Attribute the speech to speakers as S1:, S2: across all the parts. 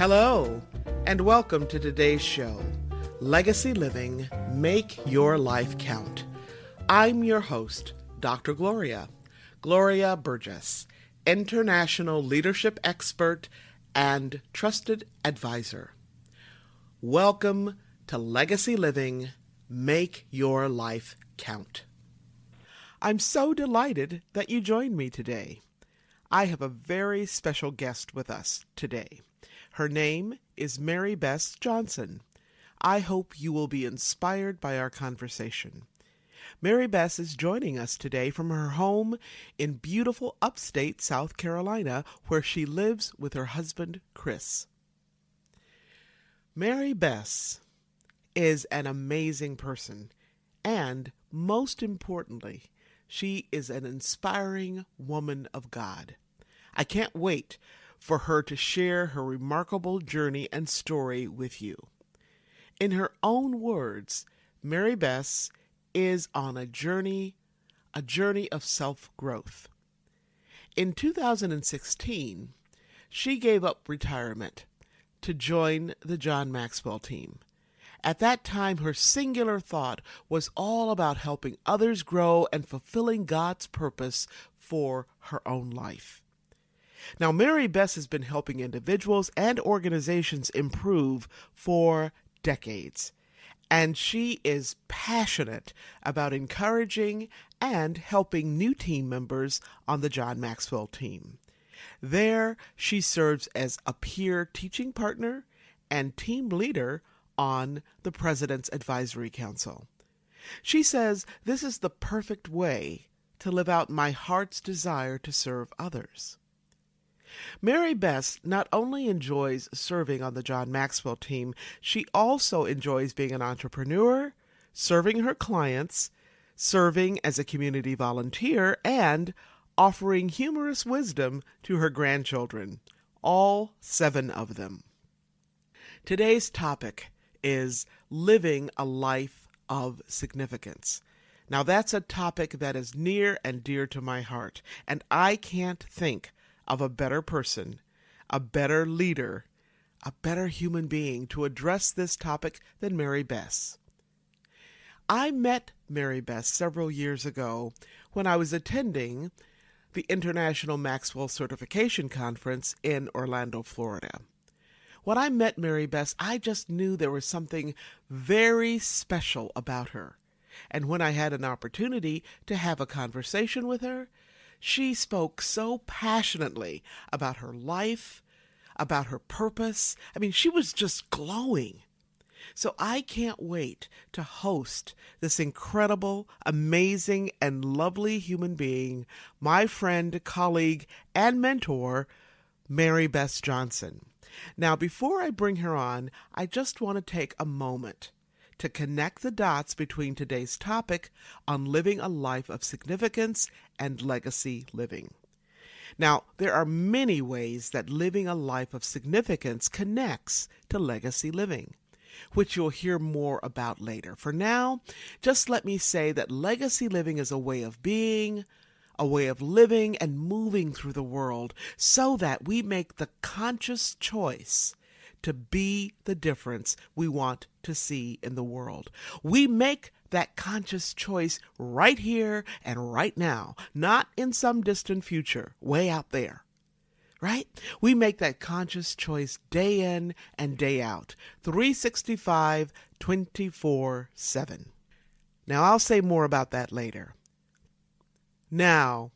S1: Hello, and welcome to today's show, Legacy Living, Make Your Life Count. I'm your host, Dr. Gloria Burgess, international leadership expert and trusted advisor. Welcome to Legacy Living, Make Your Life Count. I'm so delighted that you joined me today. I have a very special guest with us today. Her name is Bess Johnson. I hope you will be inspired by our conversation. Bess is joining us today from her home in beautiful upstate South Carolina, where she lives with her husband, Chris. Bess is an amazing person, and most importantly, she is an inspiring woman of God. I can't wait for her to share her remarkable journey and story with you. In her own words, Bess is on a journey of self-growth. In 2016, she gave up retirement to join the John Maxwell team. At that time, her singular thought was all about helping others grow and fulfilling God's purpose for her own life. Now, Bess has been helping individuals and organizations improve for decades, and she is passionate about encouraging and helping new team members on the John Maxwell team. There, she serves as a peer teaching partner and team leader on the President's Advisory Council. She says, "This is the perfect way to live out my heart's desire to serve others." Bess not only enjoys serving on the John Maxwell team, she also enjoys being an entrepreneur, serving her clients, serving as a community volunteer, and offering humorous wisdom to her grandchildren, all 7 of them. Today's topic is living a life of significance. Now, that's a topic that is near and dear to my heart, and I can't think of a better person, a better leader, a better human being to address this topic than Bess. I met Bess several years ago when I was attending the International Maxwell Certification Conference in Orlando, Florida. When I met Bess, I just knew there was something very special about her. And when I had an opportunity to have a conversation with her, she spoke so passionately about her life, about her purpose. I mean, she was just glowing. So I can't wait to host this incredible, amazing, and lovely human being, my friend, colleague, and mentor, Bess Johnson. Now, before I bring her on, I just want to take a moment to connect the dots between today's topic on living a life of significance and legacy living. Now, there are many ways that living a life of significance connects to legacy living, which you'll hear more about later. For now, just let me say that legacy living is a way of being, a way of living and moving through the world so that we make the conscious choice to be the difference we want to see in the world. We make that conscious choice right here and right now, not in some distant future, way out there. Right? We make that conscious choice day in and day out, 365, 24/7. Now, I'll say more about that later. Now,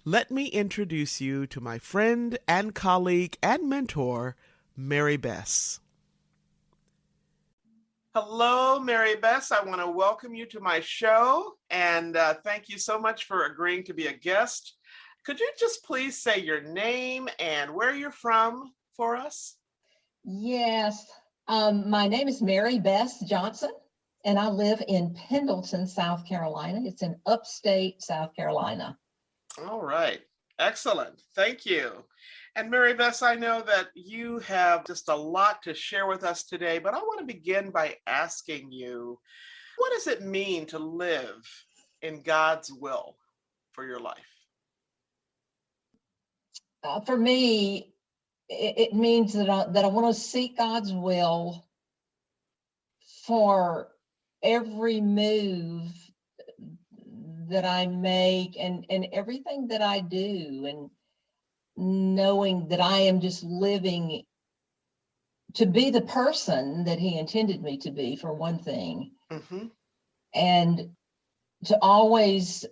S1: let me introduce you to my friend and colleague and mentor, Bess. Hello, Bess. I want to welcome you to my show, and thank you so much for agreeing to be a guest. Could you just please say your name and where you're from for us?
S2: Yes, my name is Bess Johnson, and I live in Pendleton, South Carolina. It's in upstate South Carolina.
S1: All right. Excellent. Thank you. And Bess, I know that you have just a lot to share with us today, but I want to begin by asking you, what does it mean to live in God's will for your life?
S2: For me, it means that I want to seek God's will for every move that I make and everything that I do, and knowing that I am just living to be the person that he intended me to be, for one thing.
S1: Mm-hmm.
S2: And to always,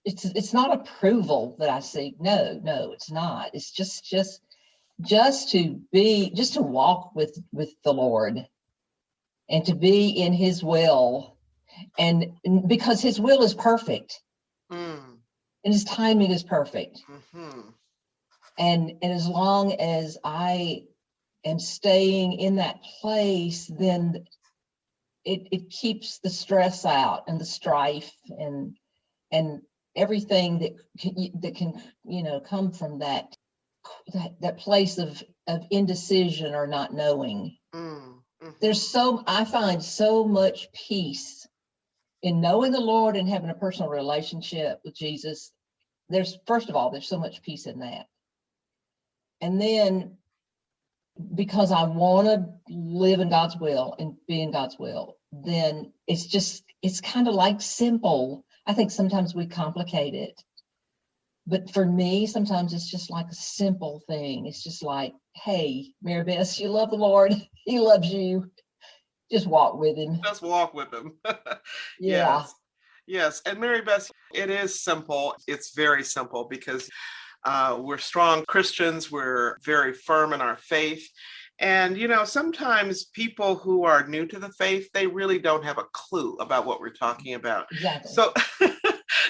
S2: it's not approval that I seek. No, it's not. It's just to walk with the Lord and to be in his will, and because his will is perfect and his timing is perfect.
S1: Mm-hmm.
S2: And as long as I am staying in that place, then it keeps the stress out and the strife and everything that can come from that place of indecision or not knowing.
S1: Mm-hmm.
S2: I find so much peace in knowing the Lord and having a personal relationship with Jesus. First of all, there's so much peace in that. And then, because I want to live in God's will and be in God's will, then it's kind of like simple. I think sometimes we complicate it. But for me, sometimes it's just like a simple thing. It's just like, hey, Mary Bess, you love the Lord. He loves you. Just walk with him.
S1: Just walk with him.
S2: Yeah.
S1: Yes. And Mary Bess, it is simple. It's very simple because we're strong Christians. We're very firm in our faith. And, sometimes people who are new to the faith, they really don't have a clue about what we're talking about.
S2: Exactly.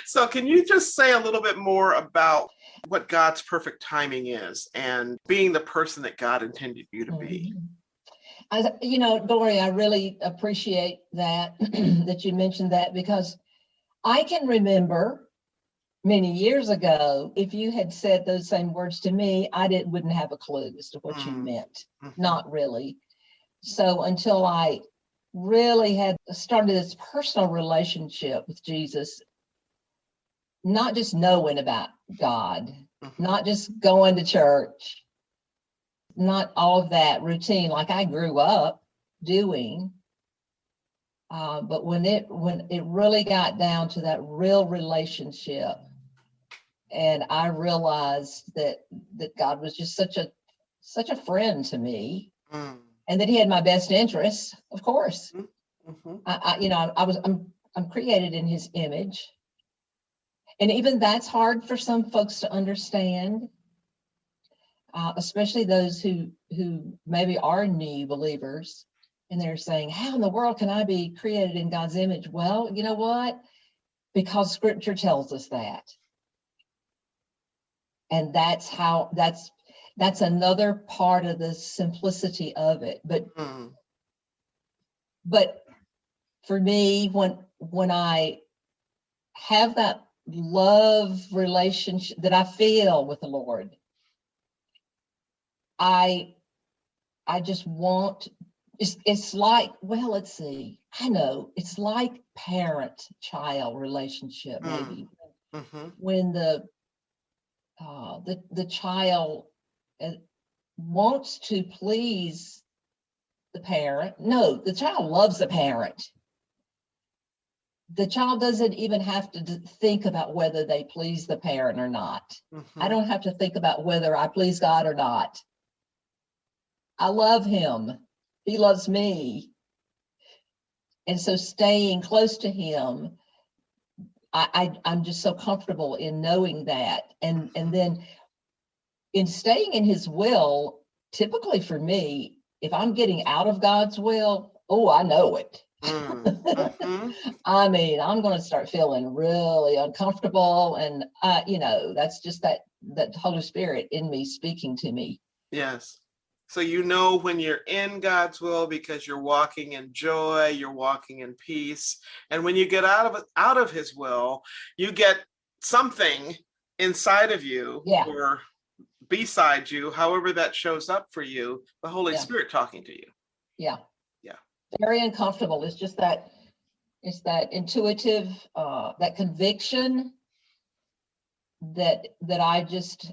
S1: So can you just say a little bit more about what God's perfect timing is and being the person that God intended you to be?
S2: Gloria, I really appreciate that, that you mentioned that, because I can remember many years ago, if you had said those same words to me, I wouldn't have a clue as to what you meant.
S1: Mm-hmm.
S2: Not really. So until I really had started this personal relationship with Jesus, not just knowing about God,
S1: Mm-hmm.
S2: not just going to church, not all of that routine like I grew up doing, but when it really got down to that real relationship, and I realized that God was just such a friend to me, and that he had my best interests, of course.
S1: Mm-hmm.
S2: I'm created in his image, and even that's hard for some folks to understand, especially those who maybe are new believers, and they're saying, how in the world can I be created in God's image? Well, you know what? Because scripture tells us that. And that's another part of the simplicity of it. But for me, when I have that love relationship that I feel with the Lord, I just want, it's like, well, let's see, I know it's like parent-child relationship, maybe.
S1: Mm-hmm.
S2: When the child wants to please the parent. No, the child loves the parent. The child doesn't even have to think about whether they please the parent or not.
S1: Mm-hmm.
S2: I don't have to think about whether I please God or not. I love him. He loves me. And so staying close to him, I'm just so comfortable in knowing that. And then in staying in his will, typically for me, if I'm getting out of God's will, I know it.
S1: Mm-hmm.
S2: I mean, I'm going to start feeling really uncomfortable. And, that's just that Holy Spirit in me speaking to me.
S1: Yes. So when you're in God's will because you're walking in joy, you're walking in peace. And when you get out of his will, you get something inside of you, or beside you, however that shows up for you, the Holy Spirit talking to you.
S2: Yeah. Very uncomfortable. It's just that, it's that intuitive, that conviction that I just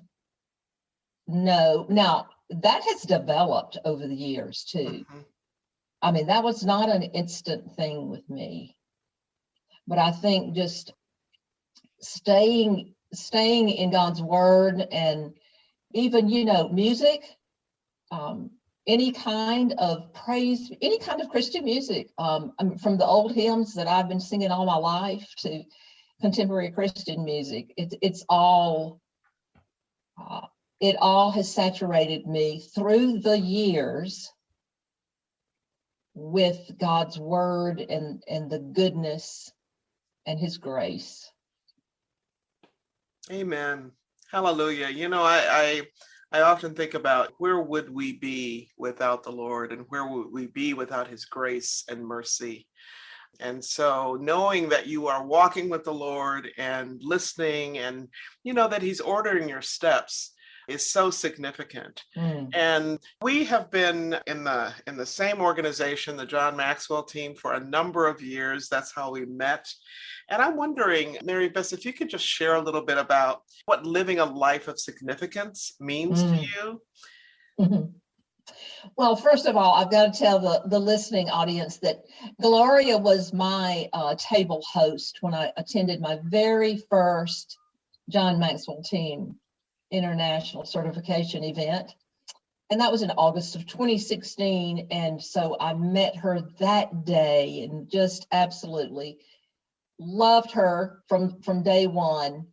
S2: no. Now, that has developed over the years too.
S1: Mm-hmm.
S2: I mean, that was not an instant thing with me. But I think just staying in God's word, and even, music, any kind of praise, any kind of Christian music, from the old hymns that I've been singing all my life to contemporary Christian music. It's all, it all has saturated me through the years with God's word and the goodness and his grace.
S1: Amen. Hallelujah. I often think about where would we be without the Lord, and where would we be without his grace and mercy. And so knowing that you are walking with the Lord and listening, and that he's ordering your steps, is so significant. And we have been in the same organization, the John Maxwell team, for a number of years. That's how we met. And I'm wondering, Mary Bess, if you could just share a little bit about what living a life of significance means to you.
S2: Mm-hmm. Well, first of all, I've got to tell the listening audience that Gloria was my table host when I attended my very first John Maxwell team international certification event. And that was in August of 2016. And so I met her that day and just absolutely loved her from day one.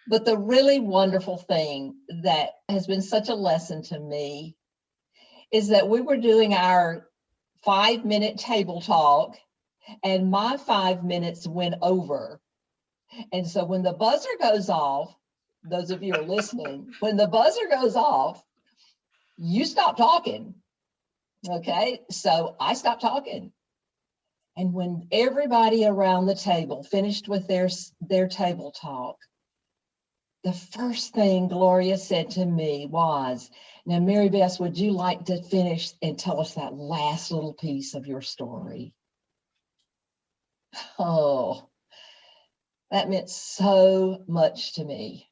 S2: But the really wonderful thing that has been such a lesson to me is that we were doing our 5-minute table talk, and my 5 minutes went over. And so when the buzzer goes off, those of you who are listening, when the buzzer goes off, you stop talking. Okay, so I stopped talking. And when everybody around the table finished with their table talk, the first thing Gloria said to me was, "Now, Mary Bess, would you like to finish and tell us that last little piece of your story?" Oh, that meant so much to me.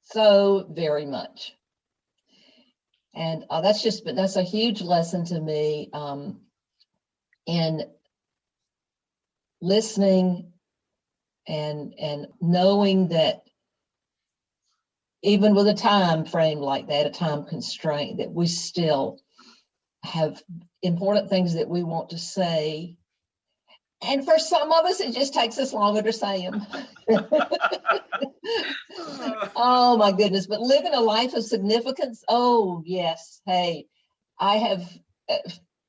S2: So very much. And that's a huge lesson to me in listening and knowing that even with a time frame like that, a time constraint, that we still have important things that we want to say. And for some of us, it just takes us longer to say them. Oh my goodness. But living a life of significance, oh yes. Hey, I have,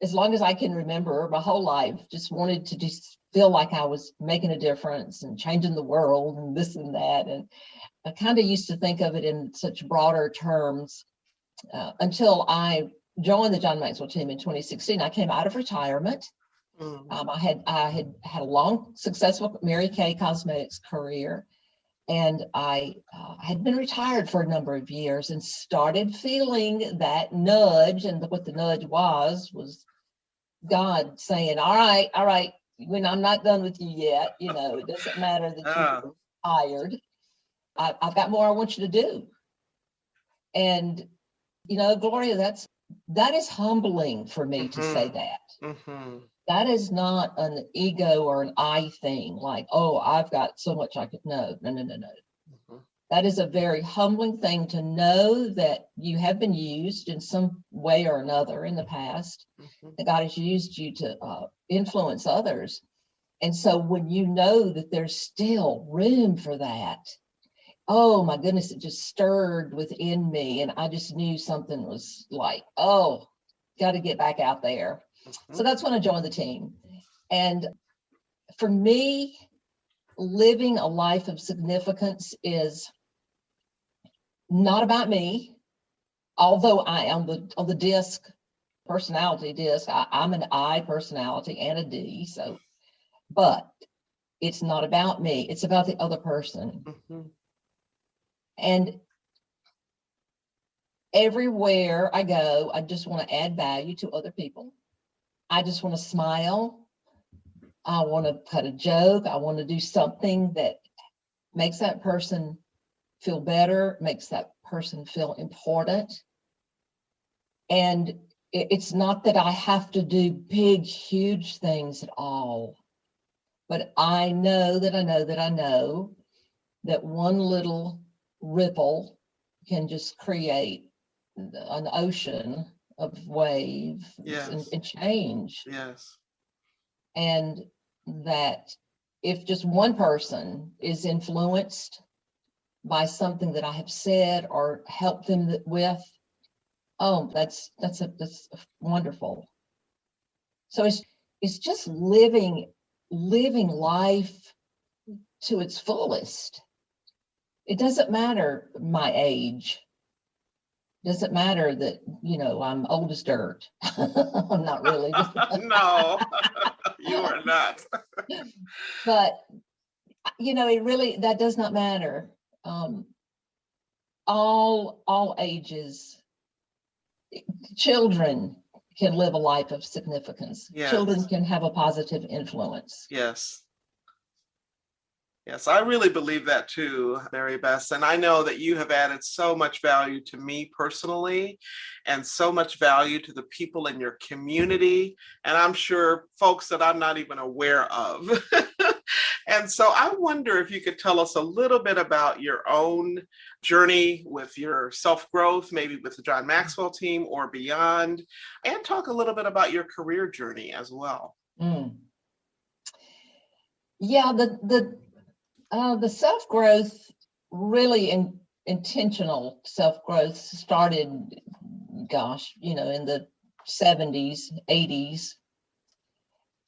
S2: as long as I can remember, my whole life, just wanted to just feel like I was making a difference and changing the world and this and that. And I kind of used to think of it in such broader terms until I joined the John Maxwell team in 2016. I came out of retirement. I had a long, successful Mary Kay Cosmetics career, and I had been retired for a number of years and started feeling that nudge. And what the nudge was God saying, all right, when I'm not done with you yet, it doesn't matter that you're tired. I've got more I want you to do. And, Gloria, that is humbling for me to say that. That is not an ego or an I thing, like, oh, I've got so much I could know. No. That is a very humbling thing to know that you have been used in some way or another in the past, that God has used you to influence others. And so when you know that there's still room for that, oh my goodness, it just stirred within me. And I just knew something was like, oh, got to get back out there. So that's when I joined the team. And for me, living a life of significance is not about me, although I am on the DISC, personality DISC, I'm an I personality and a D. So, but it's not about me. It's about the other person. And everywhere I go, I just want to add value to other people. I just want to smile. I want to cut a joke. I want to do something that makes that person feel better, makes that person feel important. And it's not that I have to do big, huge things at all, but I know that I know that I know that one little ripple can just create an ocean of waves and change.
S1: Yes.
S2: And that if just one person is influenced by something that I have said or helped them with, oh, that's wonderful. So it's just living life to its fullest. It doesn't matter my age. It doesn't matter that, I'm old as dirt. I'm not really.
S1: No, you are not.
S2: But, it really, that does not matter. All ages, children can live a life of significance.
S1: Yes.
S2: Children can have a positive influence.
S1: Yes. Yes, I really believe that too, Mary Bess. And I know that you have added so much value to me personally and so much value to the people in your community. And I'm sure folks that I'm not even aware of. And so I wonder if you could tell us a little bit about your own journey with your self-growth, maybe with the John Maxwell team or beyond, and talk a little bit about your career journey as well.
S2: Yeah, the self-growth, really intentional self-growth started, in the 70s, 80s.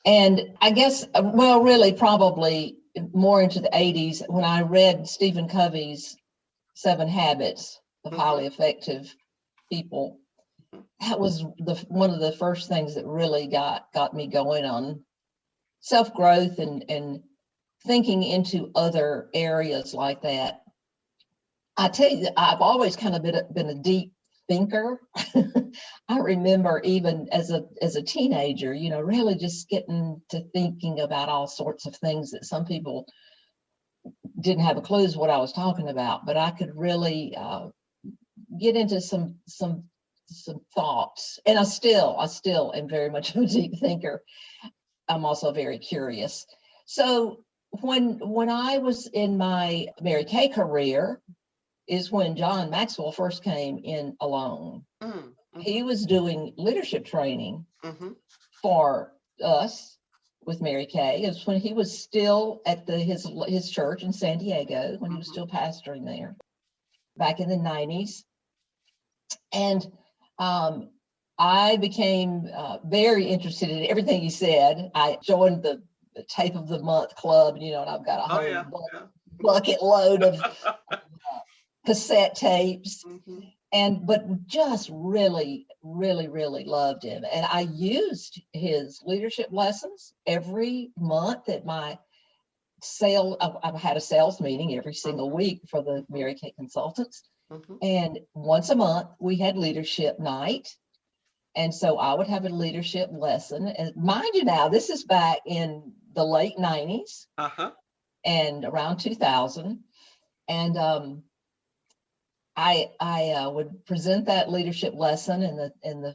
S2: And I guess, really probably more into the 80s when I read Stephen Covey's 7 Habits of Highly Effective People. That was one of the first things that really got me going on self-growth and thinking into other areas like that. I tell you, I've always kind of been a deep thinker. I remember even as a teenager, really just getting to thinking about all sorts of things that some people didn't have a clue as what I was talking about, but I could really get into some thoughts. And I still am very much a deep thinker. I'm also very curious. So when I was in my Mary Kay career is when John Maxwell first came in alone. He was doing leadership training for us with Mary Kay. It was when he was still at his church in San Diego, when he was still pastoring there back in the 90s. And I became very interested in everything he said. I joined the Tape of the Month Club, and I've got a whole bucket load of cassette tapes. But just really, really, really loved him. And I used his leadership lessons every month at my I've had a sales meeting every single week for the Mary Kay consultants. And once a month we had leadership night. And so I would have a leadership lesson. And mind you now, this is back in the late 90s and around 2000. And I would present that leadership lesson, and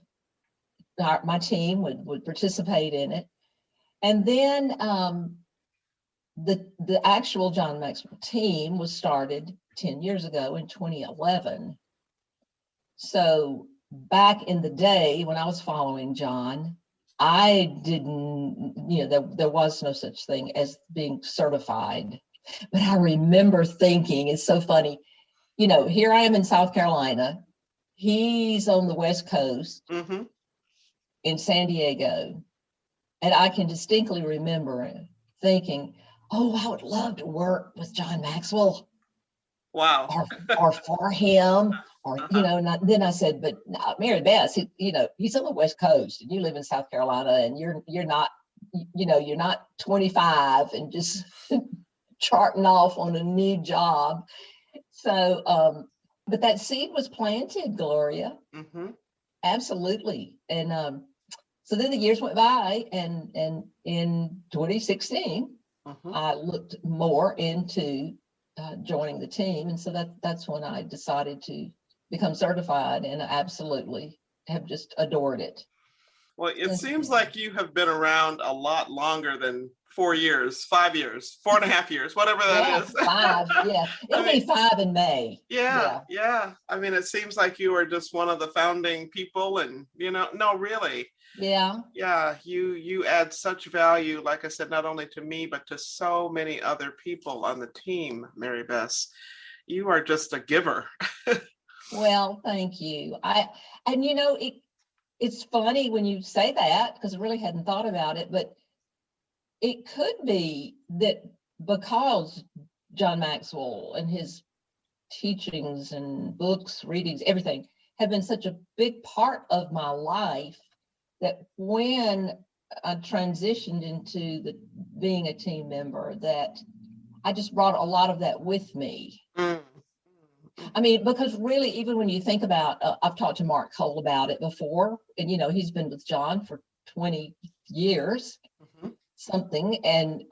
S2: my team would participate in it. And then the actual John Maxwell team was started 10 years ago in 2011. So back in the day when I was following John, I didn't, there was no such thing as being certified. But I remember thinking, it's so funny, here I am in South Carolina. He's on the West Coast in San Diego. And I can distinctly remember thinking, oh, I would love to work with John Maxwell.
S1: Wow.
S2: Or for him. Or, and then I said, but no, Mary Bess, he's on the West Coast and you live in South Carolina, and you're not 25 and just charting off on a new job. So, but that seed was planted, Gloria. Absolutely. And so then the years went by, and in 2016, I looked more into joining the team. And so that's when I decided to become certified, and I absolutely have just adored it.
S3: Well, it seems like you have been around a lot longer than 4 years, 5 years, 4.5 years, whatever that is.
S2: 5. Yeah, it'll be 5 in May.
S3: Yeah. I mean, it seems like you are just one of the founding people, and no, really.
S2: Yeah.
S3: Yeah, you add such value, like I said, not only to me, but to so many other people on the team, Mary Bess. You are just a giver.
S2: Well, thank you. It's funny when you say that, because I really hadn't thought about it, but it could be that because John Maxwell and his teachings and books, readings, everything have been such a big part of my life, that when I transitioned into being a team member, that I just brought a lot of that with me. I mean, because really, even when you think about, I've talked to Mark Cole about it before, and he's been with John for 20 years, something, and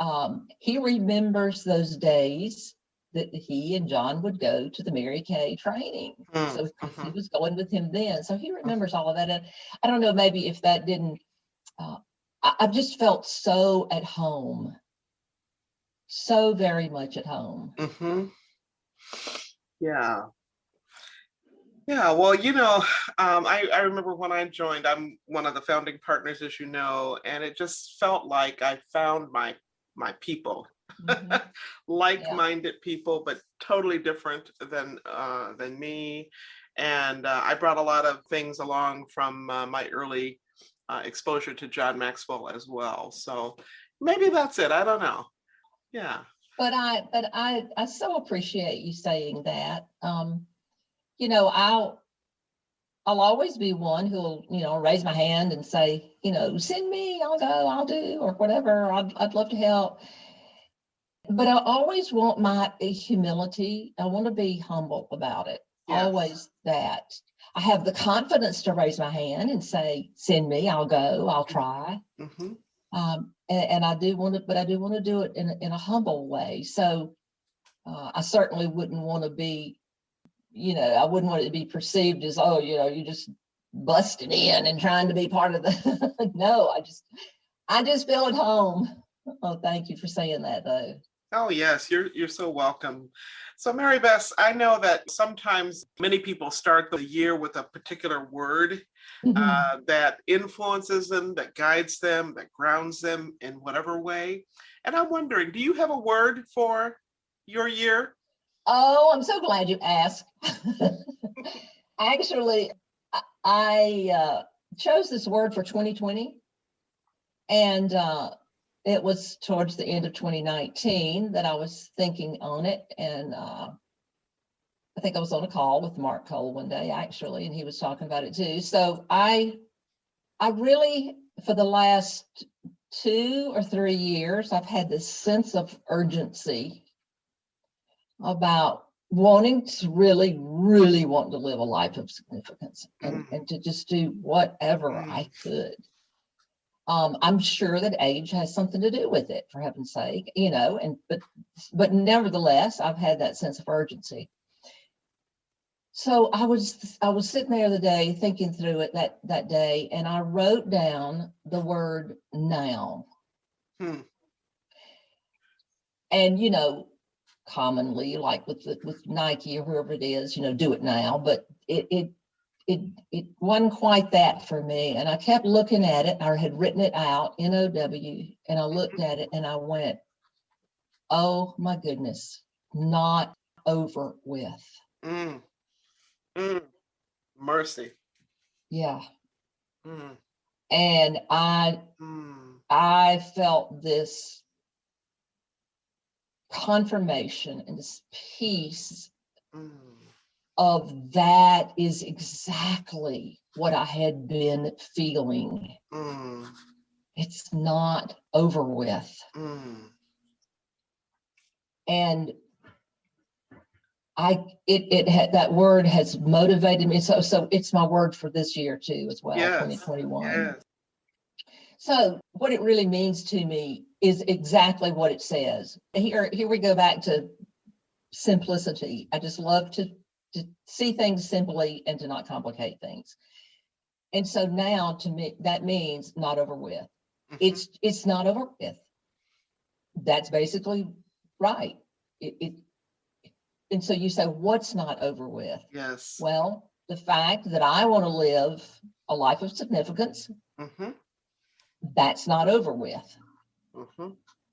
S2: he remembers those days that he and John would go to the Mary Kay training. So he was going with him then, so he remembers all of that. And I don't know, maybe if that didn't, I've just felt so at home, so very much at home.
S3: Yeah. Well, I remember when I joined, I'm one of the founding partners, as you know, and it just felt like I found my people, like-minded people, but totally different than me. And I brought a lot of things along from my early exposure to John Maxwell as well. So maybe that's it. I don't know. Yeah.
S2: But I so appreciate you saying that. I'll always be one who'll, raise my hand and say, send me, I'll go, I'll do, or whatever. I'd love to help. But I always want my humility. I want to be humble about it. Yes. Always that. I have the confidence to raise my hand and say, send me, I'll go, I'll try. And I do want to, but I do want to do it in a humble way. So I certainly wouldn't want to be, I wouldn't want it to be perceived as, you just busting in and trying to be part of the, no, I just feel at home. Oh, thank you for saying that, though.
S3: Oh, yes, you're so welcome. So Mary Bess, I know that sometimes many people start the year with a particular word that influences them, that guides them, that grounds them in whatever way. And I'm wondering, do you have a word for your year?
S2: Oh, I'm so glad you asked. Actually, I chose this word for 2020, and it was towards the end of 2019 that I was thinking on it. And I think I was on a call with Mark Cole one day, actually, and he was talking about it too. So I really, for the last 2 or 3 years, I've had this sense of urgency about wanting to really, really want to live a life of significance and to just do whatever I could. I'm sure that age has something to do with it, for heaven's sake, but nevertheless, I've had that sense of urgency. So I was sitting there the day thinking through it that day, and I wrote down the word now. And commonly, like with Nike or whoever it is, do it now, but it wasn't quite that for me. And I kept looking at it. I had written it out, NOW, and I looked at it and I went, oh my goodness, not over with.
S3: Mercy.
S2: Yeah. And I felt this confirmation and this peace of that is exactly what I had been feeling. It's not over with. And that word has motivated me. So it's my word for this year too, as well, 2021. Yes. So what it really means to me is exactly what it says. Here we go back to simplicity. I just love to to see things simply and to not complicate things. And so now, to me, that means not over with. It's not over with. That's basically right. And so you say, what's not over with?
S3: Yes.
S2: Well, the fact that I want to live a life of significance, that's not over with.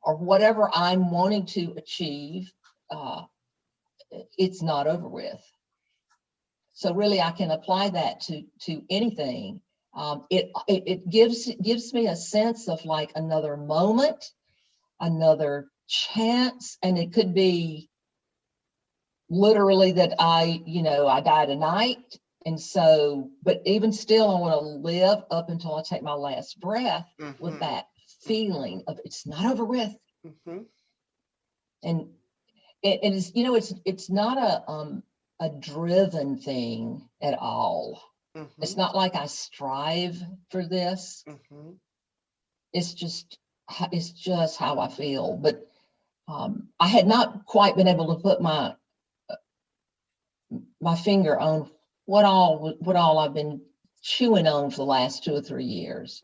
S2: Or whatever I'm wanting to achieve, it's not over with. So really, I can apply that to anything. It gives me a sense of like another moment, another chance, and it could be literally that I die tonight. And so, but even still, I want to live up until I take my last breath with that feeling of it's not over with. And it is, it's not a driven thing at all. It's not like I strive for this. It's just how I feel. But I had not quite been able to put my finger on what all I've been chewing on for the last 2 or 3 years.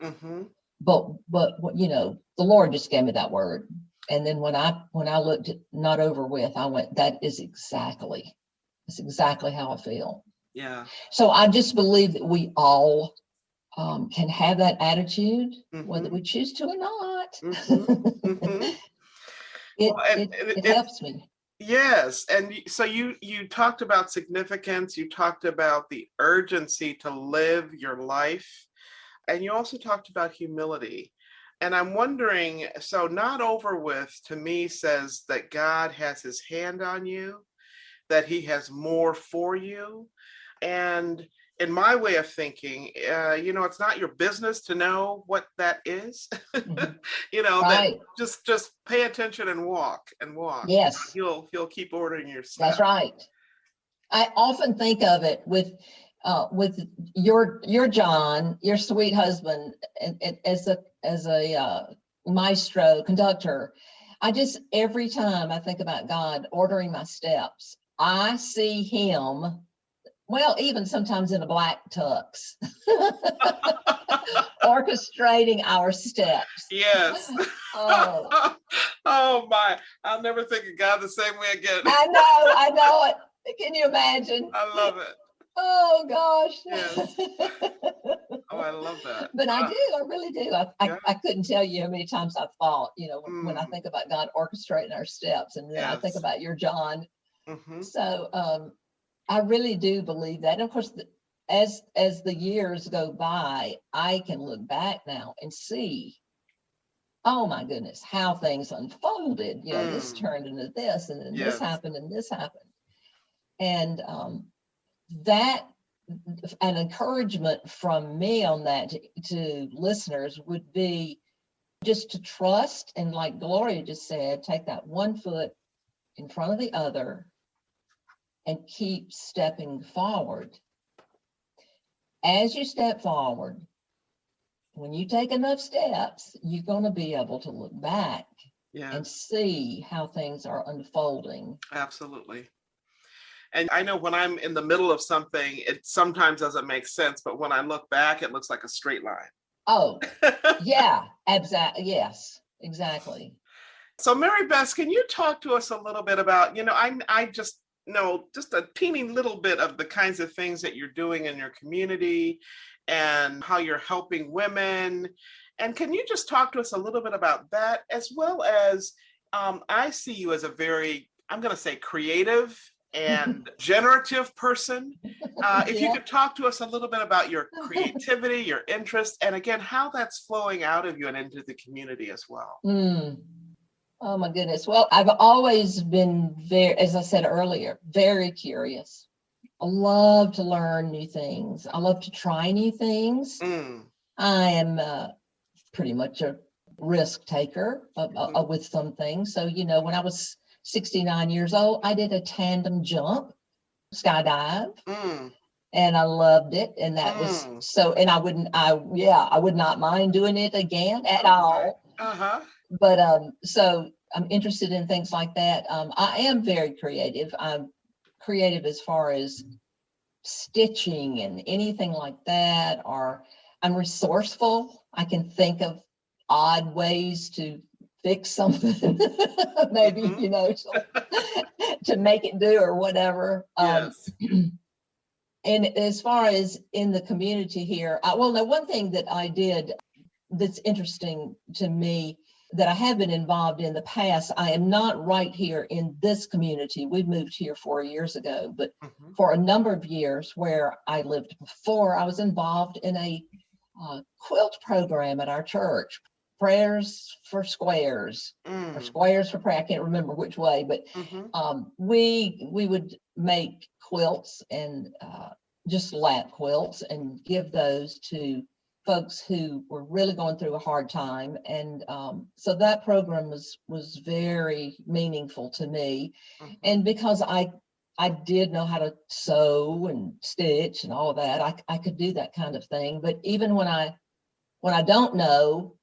S2: But the Lord just gave me that word. And then when I looked at not over with, I went, that's exactly how I feel.
S3: Yeah.
S2: So I just believe that we all can have that attitude, whether we choose to or not. It helps me.
S3: Yes. And so you talked about significance, you talked about the urgency to live your life, and you also talked about humility. And I'm wondering, so not over with to me says that God has his hand on you, that he has more for you. And in my way of thinking, it's not your business to know what that is.
S2: Right.
S3: That just pay attention and walk.
S2: Yes.
S3: You'll keep ordering your steps.
S2: That's right. I often think of it with your John, your sweet husband, as a maestro conductor. Every time I think about God ordering my steps, I see him. Well, even sometimes in a black tux, orchestrating our steps.
S3: Yes.
S2: Oh.
S3: Oh my! I'll never think of God the same way again.
S2: I know it. Can you imagine?
S3: I love it.
S2: Oh gosh.
S3: Yes. Oh, I love that.
S2: But I really do. I couldn't tell you how many times I've thought, when I think about God orchestrating our steps, and then I think about your John. So I really do believe that. And of course, as the years go by, I can look back now and see, oh my goodness, how things unfolded. This turned into this, and then this happened, and this happened. And that, an encouragement from me on that to listeners would be just to trust, and like Gloria just said, take that one foot in front of the other and keep stepping forward. As you step forward, when you take enough steps, you're going to be able to look back and see how things are unfolding.
S3: Absolutely. And I know when I'm in the middle of something, it sometimes doesn't make sense, but when I look back, it looks like a straight line.
S2: Oh, yeah, exactly. Yes, exactly.
S3: So Mary Bess, can you talk to us a little bit about, I just know just a teeny little bit of the kinds of things that you're doing in your community and how you're helping women. And can you just talk to us a little bit about that, as well as I see you as a very, I'm going to say, creative and generative person. If you could talk to us a little bit about your creativity, your interest, and again, how that's flowing out of you and into the community as well.
S2: Oh my goodness. Well, I've always been very, as I said earlier, very curious. I love to learn new things. I love to try new things. I am pretty much a risk taker with some things. So, when I was 69 years old, I did a tandem jump, skydive, and I loved it. And that was so, and I would not mind doing it again at all. But so I'm interested in things like that. I am very creative. I'm creative as far as stitching and anything like that, or I'm resourceful. I can think of odd ways to fix something, maybe, to make it do or whatever.
S3: Yes.
S2: And as far as in the community here, one thing that I did that's interesting to me that I have been involved in the past, I am not right here in this community. We moved here 4 years ago, but for a number of years where I lived before, I was involved in a quilt program at our church, Prayers for Squares, or Squares for Prayer. I can't remember which way, but we would make quilts and just lap quilts and give those to folks who were really going through a hard time. And so that program was very meaningful to me. And because I did know how to sew and stitch and all of that, I could do that kind of thing. But even when I don't know,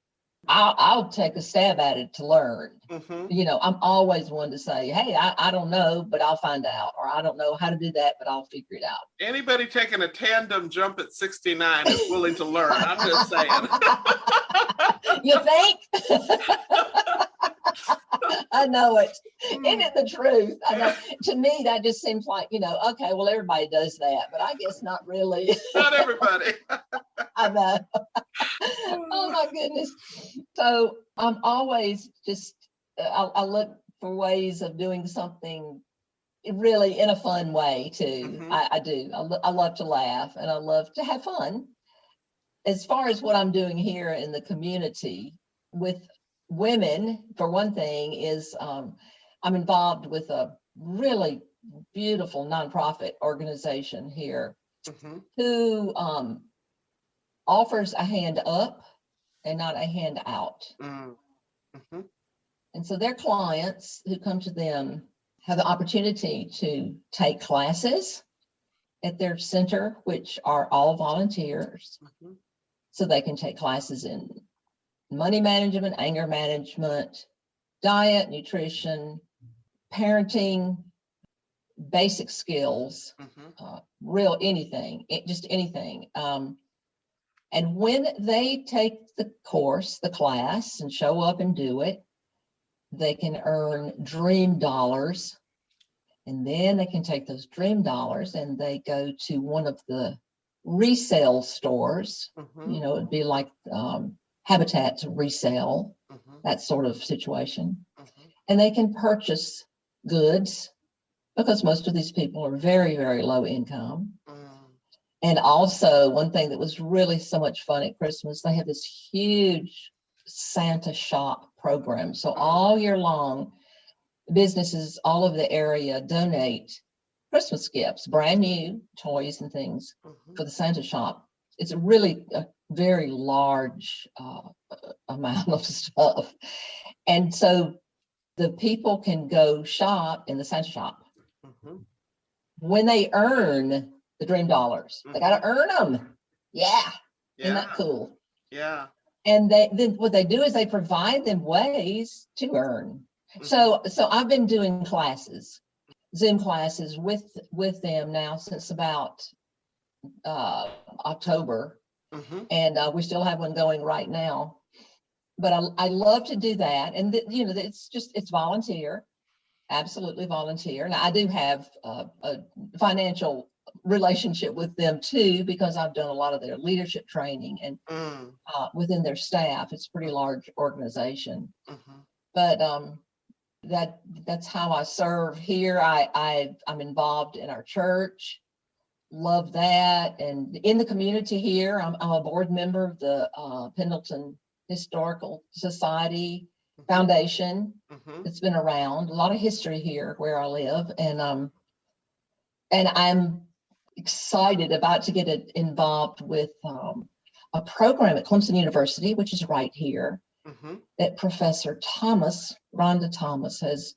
S2: I'll take a stab at it to learn. I'm always one to say, hey, I don't know, but I'll find out. Or I don't know how to do that, but I'll figure it out.
S3: Anybody taking a tandem jump at 69 is willing to learn. I'm just saying.
S2: You think? I know it. Isn't it the truth? I know. To me, that just seems like, okay, well, everybody does that, but I guess not really.
S3: Not everybody.
S2: I know. Oh my goodness. So I'm always just, I look for ways of doing something really in a fun way too. I do. I love to laugh and I love to have fun. As far as what I'm doing here in the community with women, for one thing, is I'm involved with a really beautiful nonprofit organization here who offers a hand up and not a hand out. And so their clients who come to them have the opportunity to take classes at their center, which are all volunteers. So they can take classes in money management, anger management, diet, nutrition, parenting, basic skills, real anything, just anything. And when they take the course, the class, and show up and do it, they can earn dream dollars. And then they can take those dream dollars and they go to one of the resale stores. It'd be like Habitat to resell, that sort of situation. And they can purchase goods because most of these people are very, very low income. And also, one thing that was really so much fun at Christmas, they have this huge Santa shop program. So all year long, businesses all over the area donate Christmas gifts, brand new toys and things for the Santa shop. It's really a very large amount of stuff. And so the people can go shop in the Santa shop. When they earn the dream dollars, they got to earn them. Yeah. Isn't that cool?
S3: Yeah.
S2: And then what they do is they provide them ways to earn. So I've been doing classes, Zoom classes with them now since about October. And we still have one going right now. But I love to do that. And it's volunteer, absolutely volunteer. Now I do have a financial relationship with them too, because I've done a lot of their leadership training and within their staff. It's a pretty large organization. But that's how I serve here. I'm involved in our church. Love that. And in the community here, I'm a board member of the Pendleton Historical Society Foundation. It's been around, a lot of history here where I live, and I'm excited about to get involved with a program at Clemson University, which is right here, that Professor Rhonda Thomas has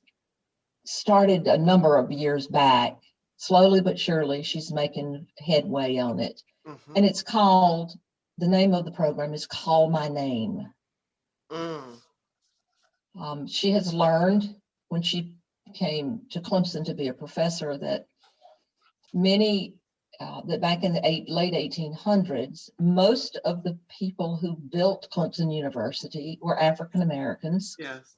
S2: started a number of years back. Slowly but surely, she's making headway on it. And it's called, the name of the program is Call My Name. She has learned when she came to Clemson to be a professor that many that back in the late 1800s, most of the people who built Clemson University were African Americans.
S3: Yes.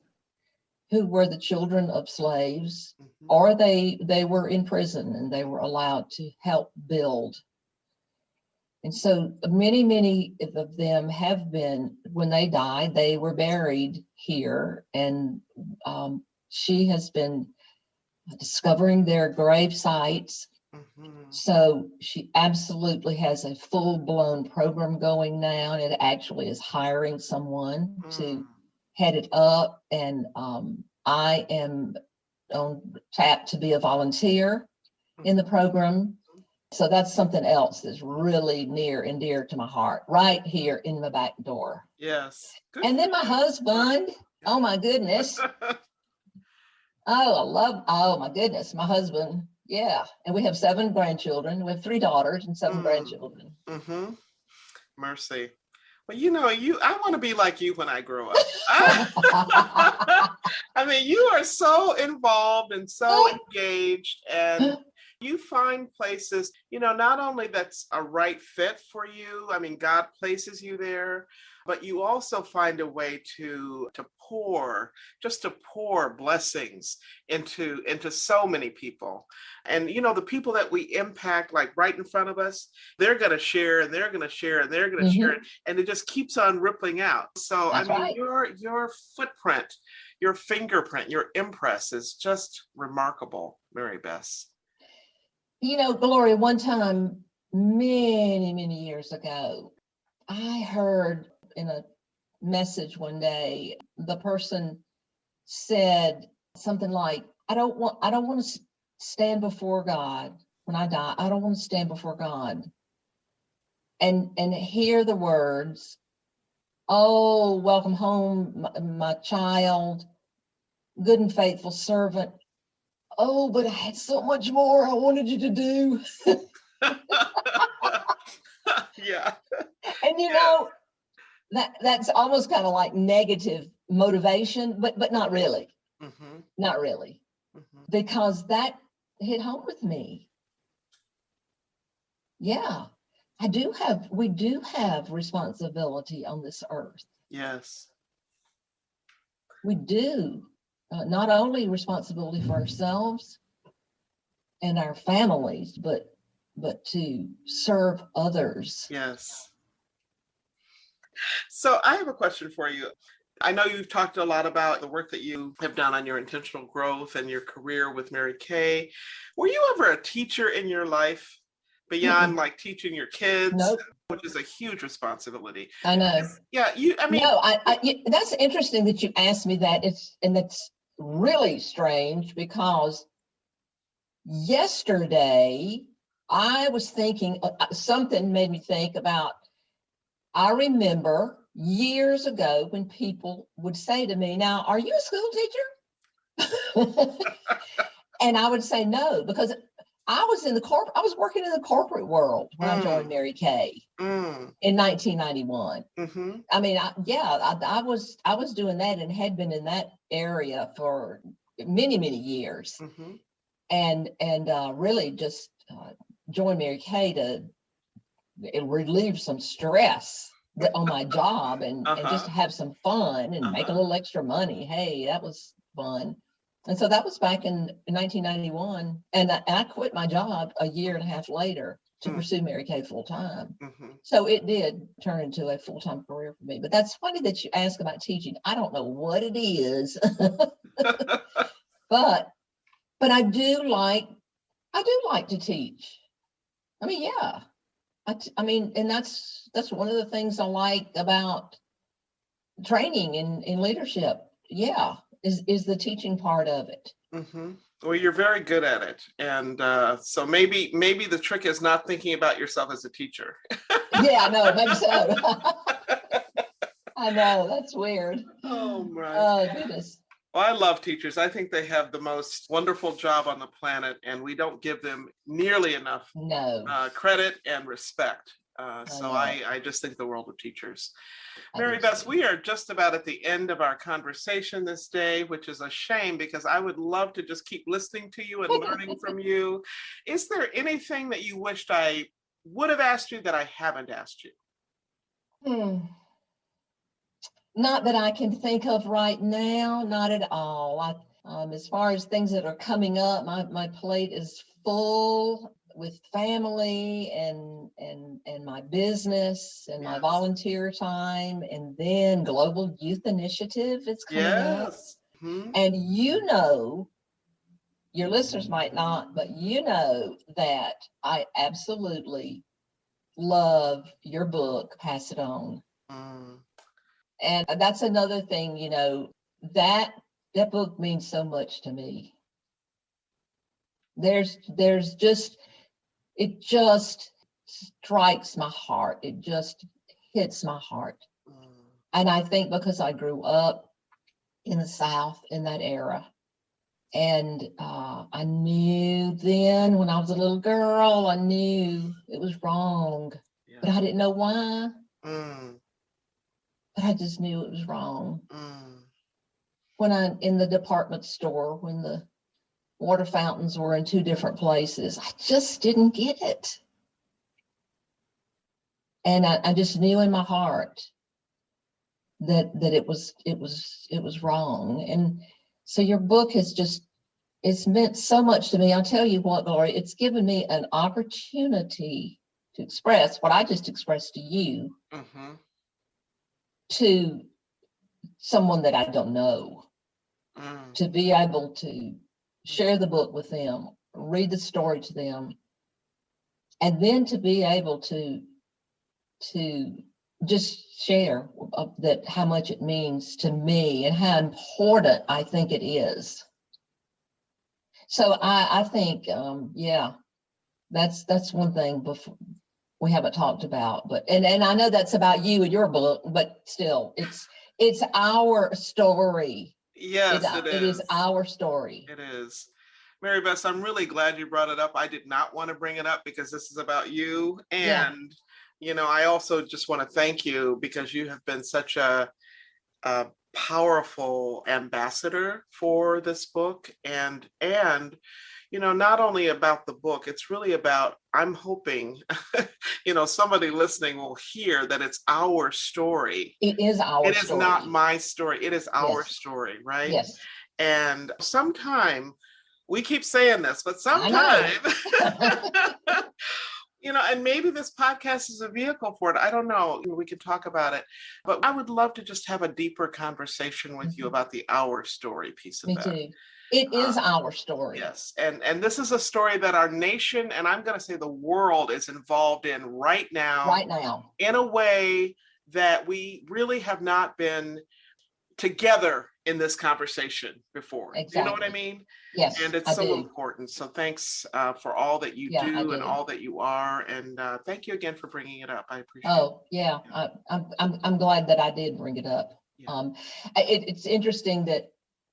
S2: Who were the children of slaves,
S3: Mm-hmm.
S2: or they were in prison and they were allowed to help build. And so many of them have been, when they died, they were buried here. And she has been discovering their grave sites.
S3: Mm-hmm.
S2: So she absolutely has a full-blown program going now, and it actually is hiring someone to head it up. And I am on tap to be a volunteer in the program. So that's something else that's really near and dear to my heart, right here in the back door.
S3: Yes. Good.
S2: And then my husband, oh my goodness. Oh my goodness, my husband. Yeah. And we have 7 grandchildren. We have 3 daughters and 7 grandchildren.
S3: Mm-hmm. Mercy. Well, I want to be like you when I grow up. I mean, you are so involved and so engaged, and you find places, not only that's a right fit for you. I mean, God places you there, but you also find a way to pour blessings into so many people. And, the people that we impact, like right in front of us, they're going to share and they're going to share and they're going to share. And it just keeps on rippling out. So,
S2: That's right.
S3: your footprint, your fingerprint, your impress is just remarkable, Mary Bess.
S2: Gloria, one time, many years ago, I heard in a message one day, the person said something like, I don't want to stand before God when I die. I don't want to stand before God and hear the words, oh, welcome home, my child, good and faithful servant. Oh, but I had so much more I wanted you to do.
S3: Yeah.
S2: And that's almost kind of like negative motivation, but not really.
S3: Mm-hmm.
S2: Not really. Mm-hmm. Because that hit home with me. Yeah. We do have responsibility on this earth.
S3: Yes.
S2: We do. Not only responsibility for ourselves and our families, but to serve others.
S3: Yes. So I have a question for you. I know you've talked a lot about the work that you have done on your intentional growth and your career with Mary Kay. Were you ever a teacher in your life beyond like teaching your kids?
S2: Nope.
S3: Which is a huge responsibility.
S2: I know.
S3: Yeah,
S2: No, that's interesting that you asked me that. That's really strange because yesterday I was thinking, something made me think about, I remember years ago when people would say to me, now, are you a school teacher? And I would say no, because I was working in the corporate world when I joined Mary Kay in 1991. Mm-hmm. I mean, I was doing that and had been in that area for many years, and really just joined Mary Kay to relieve some stress on my job and just have some fun and make a little extra money. Hey, that was fun. And so that was back in 1991. And I quit my job a year and a half later to pursue Mary Kay full time. Mm-hmm. So it did turn into a full-time career for me. But that's funny that you ask about teaching. I don't know what it is, but I do like to teach. I mean, yeah. I mean, and that's one of the things I like about training in leadership. Yeah. Is the teaching part of it.
S3: Mm-hmm. Well, you're very good at it. And so maybe the trick is not thinking about yourself as a teacher.
S2: Yeah, no, maybe so. I know, that's weird.
S3: Oh, my.
S2: Oh, goodness.
S3: Well, I love teachers. I think they have the most wonderful job on the planet, and we don't give them nearly enough credit and respect. So
S2: yeah.
S3: I just think the world of teachers.
S2: I
S3: Mary
S2: do
S3: Beth,
S2: too.
S3: we are just about at the end of our conversation this day, which is a shame because I would love to just keep listening to you and learning from you. Is there anything that you wished I would have asked you that I haven't asked you?
S2: Hmm. Not that I can think of right now, not at all. As far as things that are coming up, my plate is full with family and my business and my
S3: Yes.
S2: volunteer time, and then Global Youth Initiative is coming up.
S3: Yes. Hmm.
S2: And your listeners might not, but that I absolutely love your book, Pass It On.
S3: Mm.
S2: And that's another thing, that book means so much to me. There's just, it just strikes my heart. It just hits my heart.
S3: Mm.
S2: And I think because I grew up in the South in that era, and I knew then when I was a little girl, I knew it was wrong,
S3: Yeah.
S2: but I didn't know why.
S3: Mm.
S2: But I just knew it was wrong.
S3: Mm.
S2: When I'm in the department store, when the water fountains were in two different places, I just didn't get it. And I just knew in my heart that it was wrong. And so your book it's meant so much to me. I'll tell you what, Gloria, it's given me an opportunity to express what I just expressed to you
S3: Mm-hmm.
S2: to someone that I don't know,
S3: Mm.
S2: to be able to share the book with them, read the story to them, and then to be able to just share that how much it means to me and how important I think it is. So I think, that's one thing before we haven't talked about, but and I know that's about you and your book, but still, it's our story.
S3: Yes, it
S2: It is
S3: is.
S2: our story.
S3: It is. Mary Beth, I'm really glad you brought it up. I did not want to bring it up because this is about you.
S2: Yeah.
S3: And, I also just want to thank you because you have been such a powerful ambassador for this book. And not only about the book, it's really about, I'm hoping, somebody listening will hear that it's our story.
S2: It is our
S3: It is
S2: story.
S3: not my story. It is our
S2: Yes.
S3: story, right?
S2: Yes.
S3: And sometime, we keep saying this, but
S2: I
S3: sometime, and maybe this podcast is a vehicle for it. I don't know. We can talk about it, but I would love to just have a deeper conversation with you about the our story piece of
S2: Me
S3: that.
S2: too. It is our story.
S3: Yes. And this is a story that our nation, and I'm going to say the world, is involved in right now.
S2: Right now.
S3: In a way that we really have not been together in this conversation before.
S2: Exactly.
S3: You know what I mean?
S2: Yes.
S3: And it's so important. So thanks for all that you do and all that you are. And thank you again for bringing it up. I appreciate it.
S2: Oh, yeah. I'm glad that I did bring it up.
S3: Yeah.
S2: It's interesting that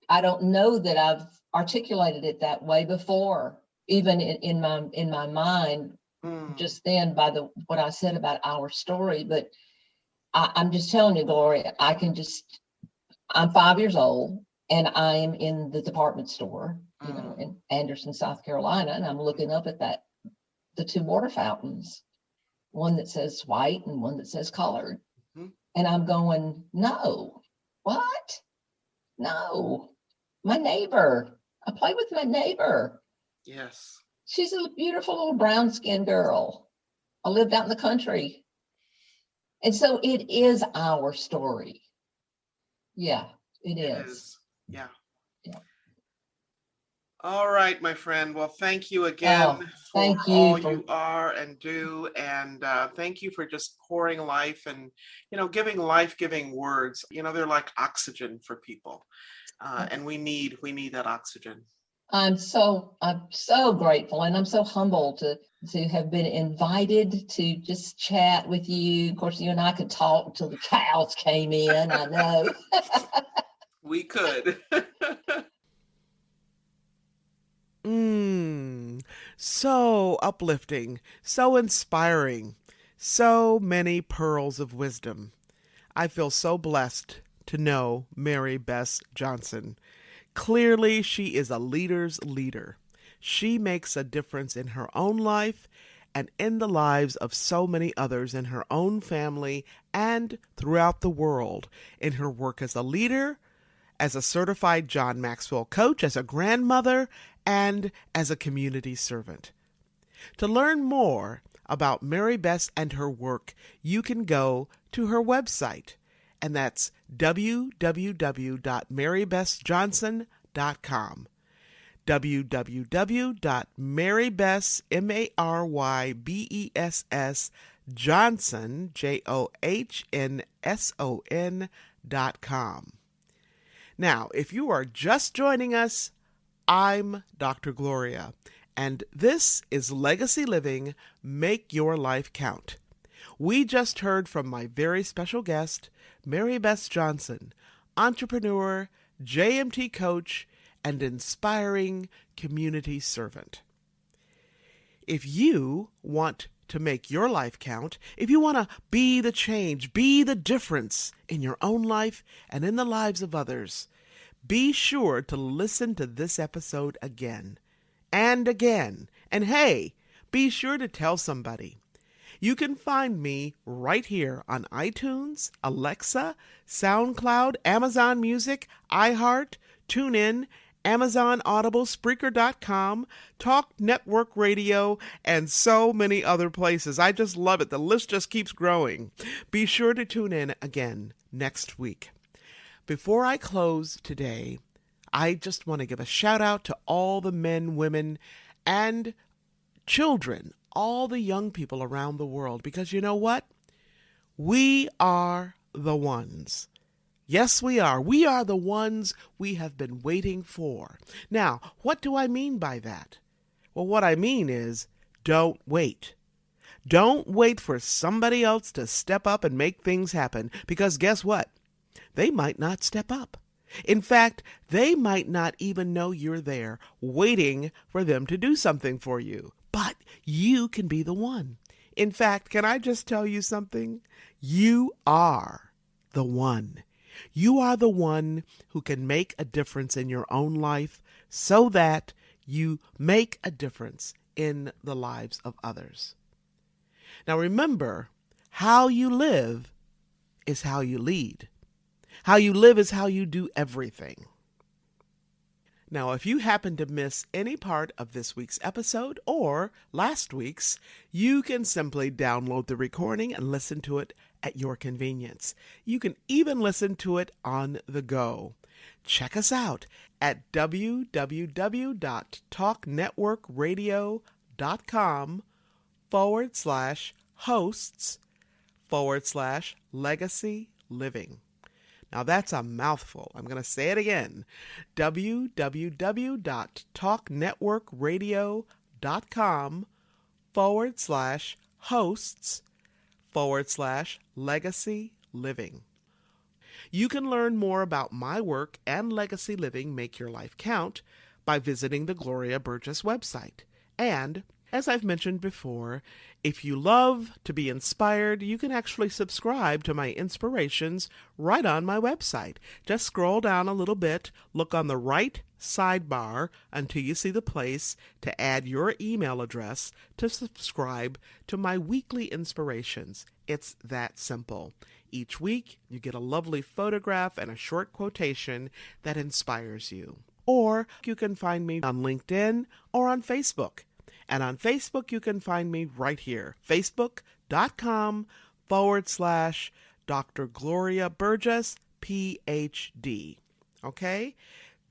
S2: I don't know that I've articulated it that way before, even in my mind, just then by what I said about our story. But I'm just telling you, Gloria, I'm 5 years old and I am in the department store, in Anderson, South Carolina, and I'm looking up at the two water fountains, one that says white and one that says colored. Mm-hmm. And I'm going, no, what? No, my neighbor. I play with my neighbor.
S3: Yes.
S2: She's a beautiful little brown-skinned girl. I lived out in the country. And so it is our story. Yeah, it is.
S3: Yeah. All right, my friend. Well, thank you again for all you are and do. And thank you for just pouring life and, giving life-giving words. They're like oxygen for people. And we need that oxygen. I'm so grateful, and I'm so humbled to have been invited to just chat with you. Of course, you and I could talk until the cows came in. I know. We could.
S1: So uplifting, so inspiring. So many pearls of wisdom. I feel so blessed to know Mary Bess Johnson. Clearly, she is a leader's leader. She makes a difference in her own life and in the lives of so many others in her own family and throughout the world in her work as a leader, as a certified John Maxwell coach, as a grandmother, and as a community servant. To learn more about Mary Bess and her work, you can go to her website, and that's www.marybessjohnson.com. www.marybess, Johnson.com. Now, if you are just joining us, I'm Dr. Gloria, and this is Legacy Living, Make Your Life Count. We just heard from my very special guest, Mary Bess Johnson, entrepreneur, JMT coach, and inspiring community servant. If you want to make your life count, if you want to be the change, be the difference in your own life and in the lives of others, be sure to listen to this episode again and again. And hey, be sure to tell somebody. You can find me right here on iTunes, Alexa, SoundCloud, Amazon Music, iHeart, TuneIn, Amazon Audible, Spreaker.com, Talk Network Radio, and so many other places. I just love it. The list just keeps growing. Be sure to tune in again next week. Before I close today, I just want to give a shout out to all the men, women, and children, all the young people around the world, because you know what? We are the ones. Yes, we are. We are the ones we have been waiting for. Now, what do I mean by that? Well, what I mean is, don't wait. Don't wait for somebody else to step up and make things happen, because guess what? They might not step up. In fact, they might not even know you're there, waiting for them to do something for you. But you can be the one. In fact, can I just tell you something? You are the one. You are the one who can make a difference in your own life so that you make a difference in the lives of others. Now remember, how you live is how you lead. How you live is how you do everything. Now, if you happen to miss any part of this week's episode or last week's, you can simply download the recording and listen to it at your convenience. You can even listen to it on the go. Check us out at www.talknetworkradio.com/hosts/legacy living. Now that's a mouthful. I'm going to say it again. www.talknetworkradio.com/hosts/legacy living. You can learn more about my work and Legacy Living Make Your Life Count by visiting the Gloria Burgess website. And as I've mentioned before, if you love to be inspired, you can actually subscribe to my inspirations right on my website. Just scroll down a little bit, look on the right sidebar until you see the place to add your email address to subscribe to my weekly inspirations. It's that simple. Each week, you get a lovely photograph and a short quotation that inspires you. Or you can find me on LinkedIn or on Facebook. And on Facebook, you can find me right here, facebook.com/Dr. Gloria Burgess, PhD. Okay?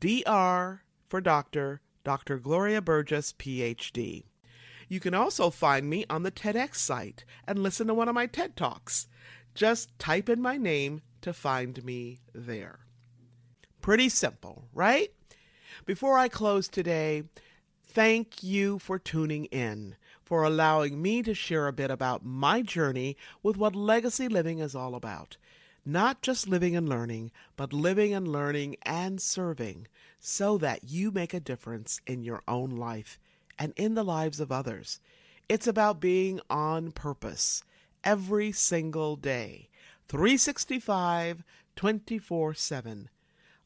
S1: DR for Doctor, Dr. Gloria Burgess, PhD. You can also find me on the TEDx site and listen to one of my TED Talks. Just type in my name to find me there. Pretty simple, right? Before I close today, thank you for tuning in, for allowing me to share a bit about my journey with what legacy living is all about. Not just living and learning, but living and learning and serving so that you make a difference in your own life and in the lives of others. It's about being on purpose every single day, 365, 24/7.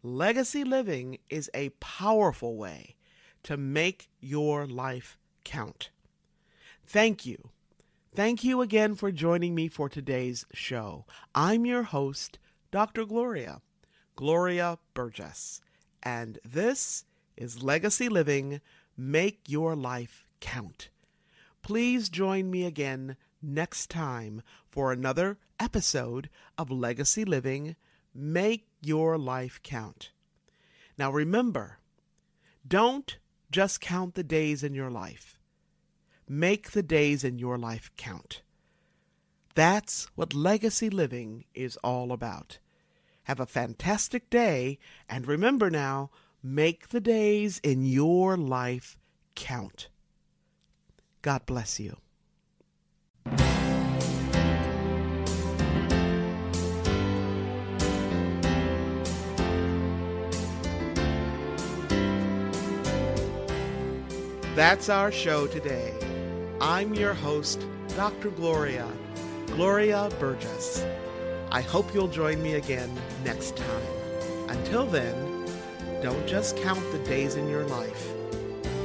S1: Legacy living is a powerful way to make your life count. Thank you. Thank you again for joining me for today's show. I'm your host, Dr. Gloria Burgess, and this is Legacy Living, Make Your Life Count. Please join me again next time for another episode of Legacy Living, Make Your Life Count. Now remember, don't just count the days in your life. Make the days in your life count. That's what legacy living is all about. Have a fantastic day, and remember now, make the days in your life count. God bless you. That's our show today. I'm your host, Dr. Gloria Burgess. I hope you'll join me again next time. Until then, don't just count the days in your life.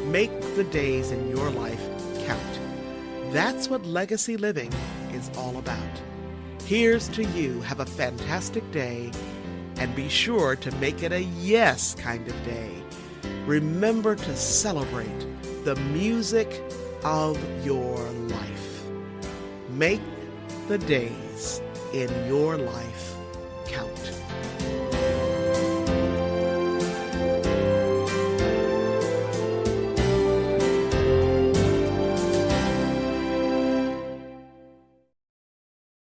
S1: Make the days in your life count. That's what legacy living is all about. Here's to you. Have a fantastic day, and be sure to make it a yes kind of day. Remember to celebrate the music of your life. Make the days in your life count.